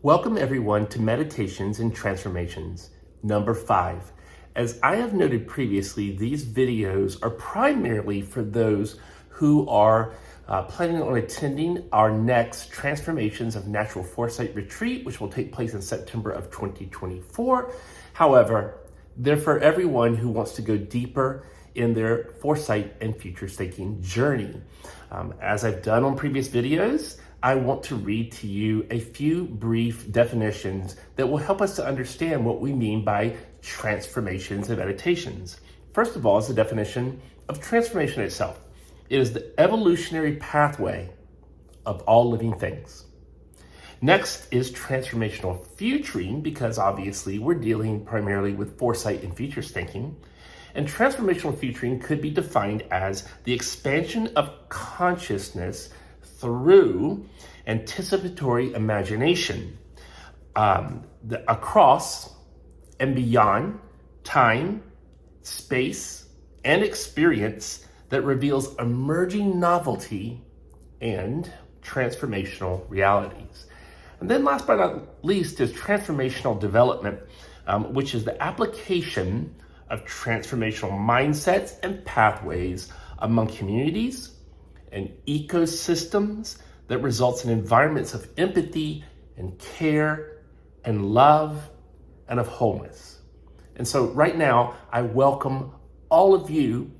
Welcome everyone to Meditations and Transformations, number 5. As I have noted previously, these videos are primarily for those who are planning on attending our next Transformations of Natural Foresight retreat, which will take place in September of 2024. However, they're for everyone who wants to go deeper in their foresight and futures thinking journey. As I've done on previous videos, I want to read to you a few brief definitions that will help us to understand what we mean by transformations and meditations. First of all is the definition of transformation itself. It is the evolutionary pathway of all living things. Next is transformational futuring, because obviously we're dealing primarily with foresight and futures thinking. And transformational futuring could be defined as the expansion of consciousness through anticipatory imagination across and beyond time, space, and experience that reveals emerging novelty and transformational realities. And then last but not least is transformational development, which is the application of transformational mindsets and pathways among communities and ecosystems that results in environments of empathy and care and love and of wholeness. And so right now, I welcome all of you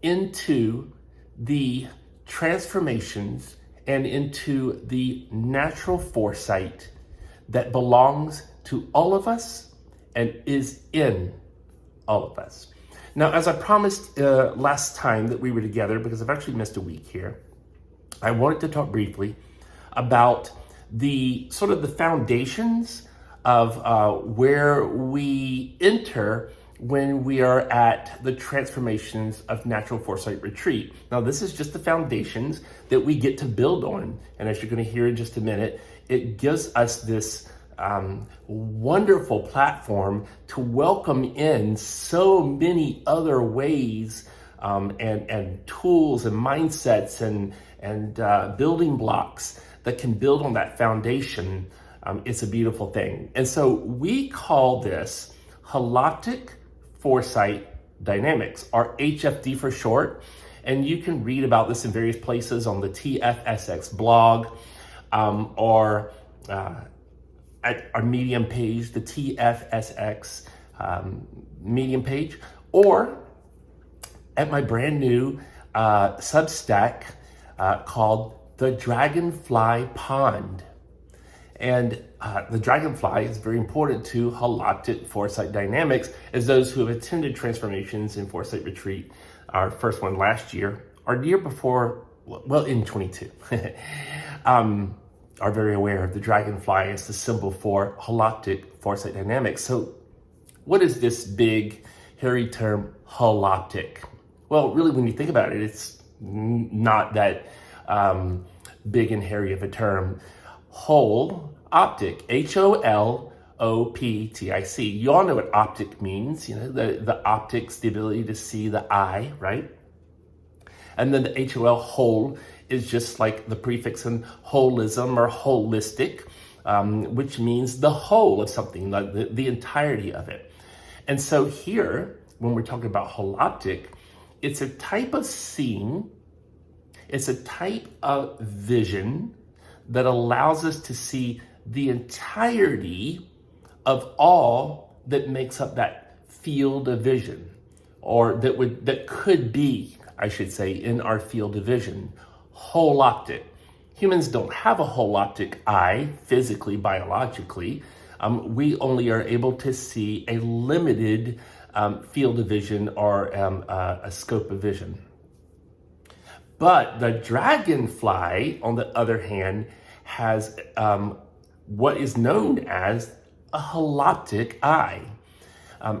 into the transformations and into the natural foresight that belongs to all of us and is in all of us. Now, as I promised last time that we were together, because I've actually missed a week here, I wanted to talk briefly about the sort of the foundations of where we enter when we are at the Transformations of Natural Foresight Retreat. Now, this is just the foundations that we get to build on. And as you're going to hear in just a minute, it gives us this wonderful platform to welcome in so many other ways and tools and mindsets and building blocks that can build on that foundation. It's a beautiful thing. And so we call this Holoptic Foresight Dynamics, or HFD for short. And you can read about this in various places on the TFSX blog or at our Medium page, the TFSX Medium page, or at my brand new Substack called the Dragonfly Pond. And the Dragonfly is very important to Holoptic Foresight Dynamics, as those who have attended Transformations in Foresight Retreat, our first one last year, or the year before, well, in 22, are very aware of the dragonfly as the symbol for Holoptic Foresight Dynamics. So what is this big, hairy term, holoptic? Well, really, when you think about it, it's not that big and hairy of a term. Holoptic, H-O-L-O-P-T-I-C. You all know what optic means, the optics, the ability to see the eye, right? And then the H-O-L, whole, is just like the prefix in holism or holistic, which means the whole of something, like the entirety of it. And so here, when we're talking about holoptic, it's a type of seeing, it's a type of vision that allows us to see the entirety of all that makes up that field of vision, or that could be, I should say, in our field of vision. Holoptic. Humans don't have a holoptic eye physically, biologically. We only are able to see a limited field of vision or a scope of vision. But the dragonfly, on the other hand, has what is known as a holoptic eye,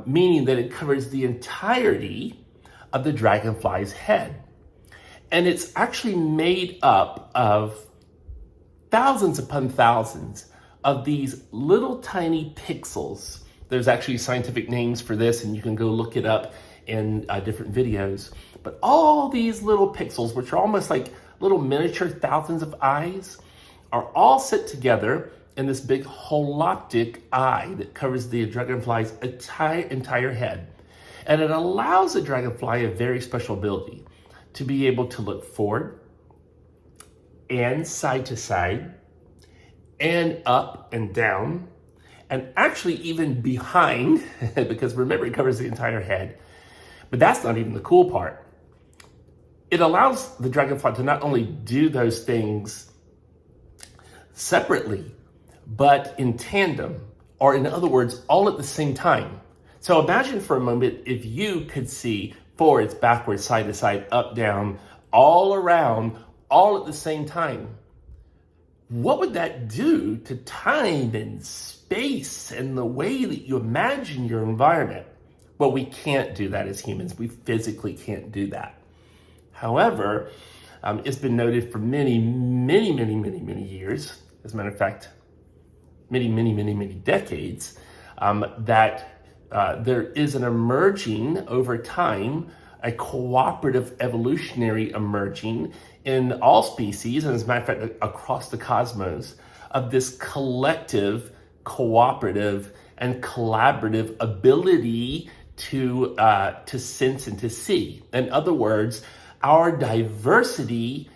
meaning that it covers the entirety of the dragonfly's head. And it's actually made up of thousands upon thousands of these little tiny pixels. There's actually scientific names for this, and you can go look it up in different videos. But all these little pixels, which are almost like little miniature thousands of eyes, are all set together in this big holoptic eye that covers the dragonfly's entire head. And it allows the dragonfly a very special ability to be able to look forward and side to side and up and down, and actually even behind, because remember, it covers the entire head. But that's not even the cool part. It allows the dragonfly to not only do those things separately, but in tandem, or in other words, all at the same time. So imagine for a moment if you could see forwards, backwards, side to side, up, down, all around, all at the same time. What would that do to time and space and the way that you imagine your environment? Well, we can't do that as humans. We physically can't do that. However, it's been noted for many years, as a matter of fact, many decades, that there is an emerging over time, a cooperative evolutionary emerging in all species, and as a matter of fact, across the cosmos, of this collective, cooperative, and collaborative ability to sense and to see. In other words, our diversity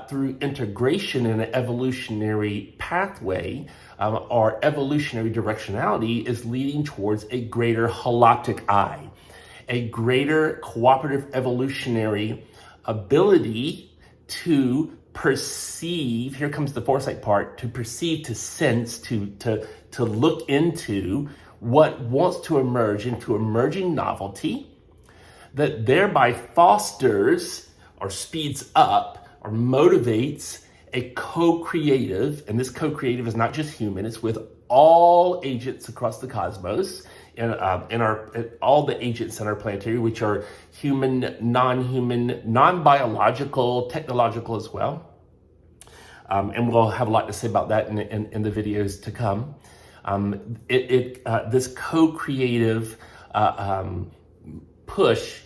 through integration in an evolutionary pathway, our evolutionary directionality is leading towards a greater holoptic eye, a greater cooperative evolutionary ability to perceive. Here comes the foresight part: to perceive, to sense, to look into what wants to emerge into emerging novelty, that thereby fosters or speeds up or motivates a co-creative, and this co-creative is not just human, it's with all agents across the cosmos, and all the agents in our planetary, which are human, non-human, non-biological, technological as well. And we'll have a lot to say about that in the videos to come. This co-creative push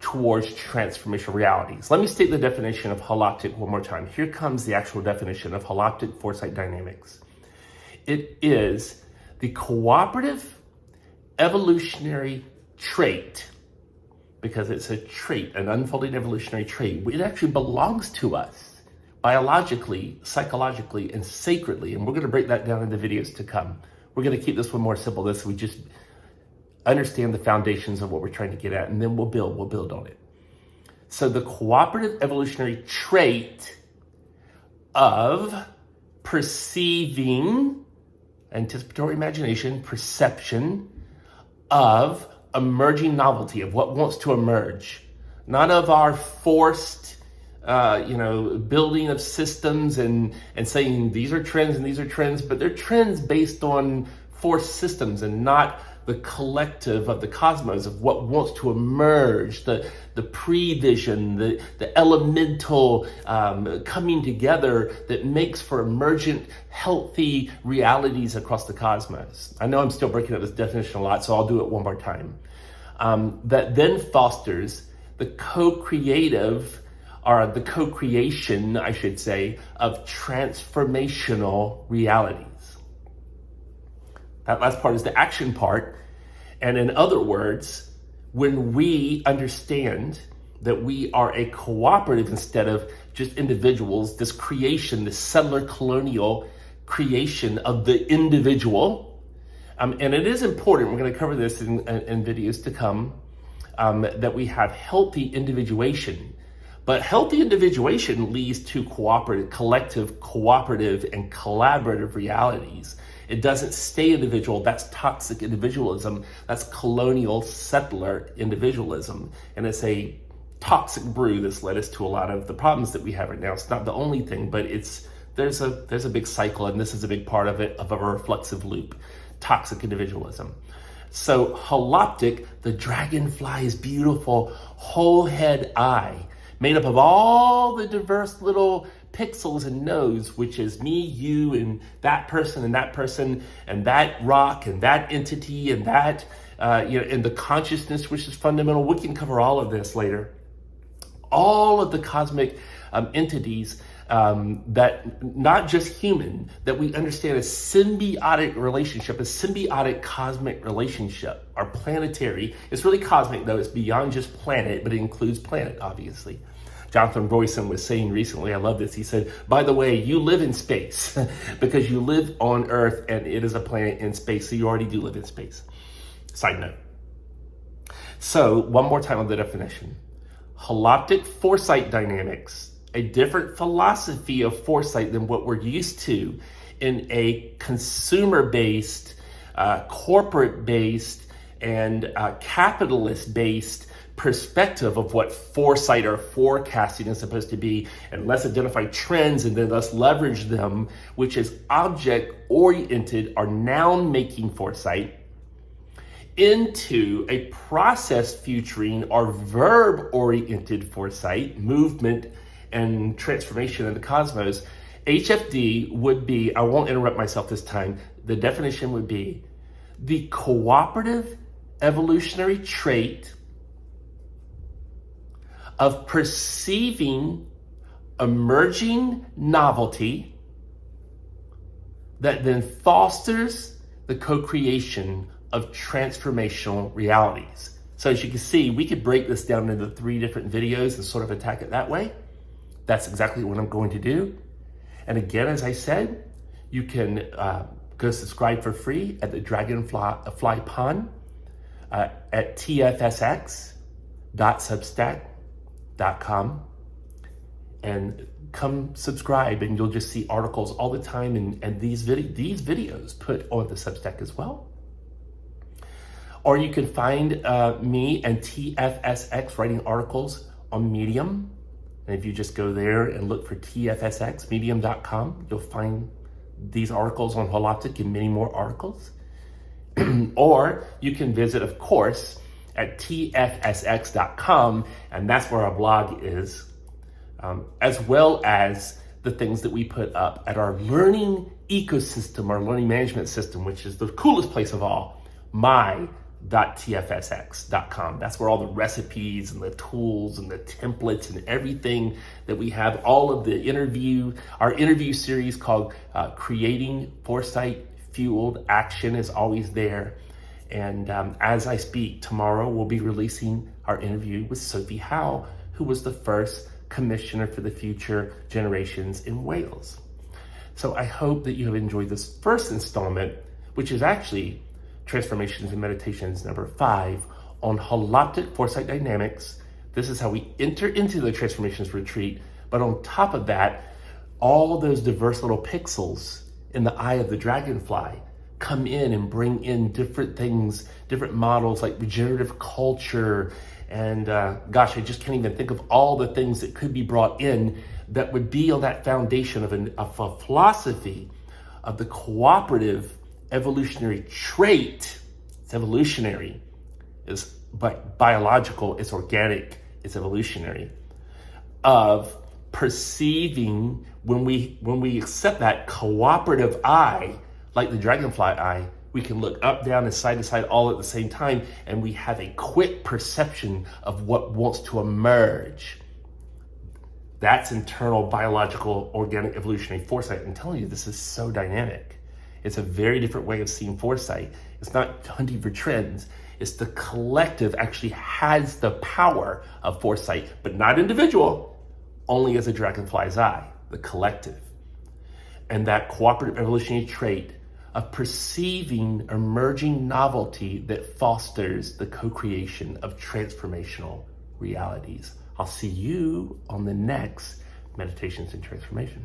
towards transformational realities. Let me state the definition of holoptic one more time. Here comes the actual definition of Holoptic Foresight Dynamics. It is the cooperative evolutionary trait, because it's a trait, an unfolding evolutionary trait. It actually belongs to us biologically, psychologically, and sacredly. And we're going to break that down in the videos to come. We're going to keep this one more simple. This we just understand the foundations of what we're trying to get at, and then we'll build on it. So the cooperative evolutionary trait of perceiving, anticipatory imagination, perception of emerging novelty, of what wants to emerge, not of our forced building of systems and saying these are trends and these are trends, but they're trends based on forced systems and not the collective of the cosmos, of what wants to emerge, the prevision, the elemental coming together that makes for emergent, healthy realities across the cosmos. I know I'm still breaking up this definition a lot, so I'll do it one more time. That then fosters the co-creative, or the co-creation, I should say, of transformational realities. That last part is the action part. And in other words, when we understand that we are a cooperative instead of just individuals, this creation, this settler colonial creation of the individual, and it is important, we're going to cover this in videos to come, that we have healthy individuation. But healthy individuation leads to collective, cooperative, and collaborative realities. It doesn't stay individual. That's toxic individualism. That's colonial settler individualism. And it's a toxic brew that's led us to a lot of the problems that we have right now. It's not the only thing, but there's a big cycle, and this is a big part of it, of a reflexive loop. Toxic individualism. So holoptic, the dragonfly's beautiful whole head eye, made up of all the diverse little pixels and nodes, which is me, you, and that person, and that person, and that rock, and that entity, and that, and the consciousness, which is fundamental. We can cover all of this later. All of the cosmic entities that not just human, that we understand a symbiotic relationship, a symbiotic cosmic relationship. Our planetary, it's really cosmic though, it's beyond just planet, but it includes planet, obviously. Jonathan Royson was saying recently, I love this, he said, by the way, you live in space because you live on Earth and it is a planet in space, so you already do live in space. Side note. So, one more time on the definition. Holoptic Foresight Dynamics, a different philosophy of foresight than what we're used to in a consumer-based, corporate-based, and capitalist-based perspective of what foresight or forecasting is supposed to be, and let's identify trends and then let's leverage them, which is object-oriented or noun-making foresight, into a process futuring or verb-oriented foresight, movement and transformation in the cosmos. HFD would be, I won't interrupt myself this time, the definition would be the cooperative evolutionary trait of perceiving emerging novelty that then fosters the co-creation of transformational realities. So as you can see, we could break this down into 3 different videos and sort of attack it that way. That's exactly what I'm going to do. And again, as I said, you can go subscribe for free at the Dragonfly Pond at tfsx.substack.com, and come subscribe and you'll just see articles all the time and these videos put on the Substack as well. Or you can find me and TFSX writing articles on Medium. And if you just go there and look for TFSX, medium.com, you'll find these articles on Holoptic and many more articles. Or you can visit, of course, at tfsx.com, and that's where our blog is, as well as the things that we put up at our learning ecosystem, our learning management system, which is the coolest place of all, my.tfsx.com. That's where all the recipes and the tools and the templates and everything that we have, all of our interview series called Creating Foresight Fueled Action is always there. And as I speak, tomorrow we'll be releasing our interview with Sophie Howe, who was the first commissioner for the future generations in Wales. So I hope that you have enjoyed this first installment, which is actually Transformations and Meditations number 5 on Holoptic Foresight Dynamics. This is how we enter into the Transformations Retreat. But on top of that, all those diverse little pixels in the eye of the dragonfly come in and bring in different things, different models like regenerative culture. And gosh, I just can't even think of all the things that could be brought in that would be on that foundation of a philosophy of the cooperative evolutionary trait. It's evolutionary, it's biological, it's organic, it's evolutionary, of perceiving when we accept that cooperative eye, like the dragonfly eye, we can look up, down, and side to side all at the same time, and we have a quick perception of what wants to emerge. That's internal biological organic evolutionary foresight. I'm telling you, this is so dynamic. It's a very different way of seeing foresight. It's not hunting for trends. It's the collective actually has the power of foresight, but not individual, only as a dragonfly's eye, the collective. And that cooperative evolutionary trait of perceiving emerging novelty that fosters the co-creation of transformational realities. I'll see you on the next Meditations and Transformation.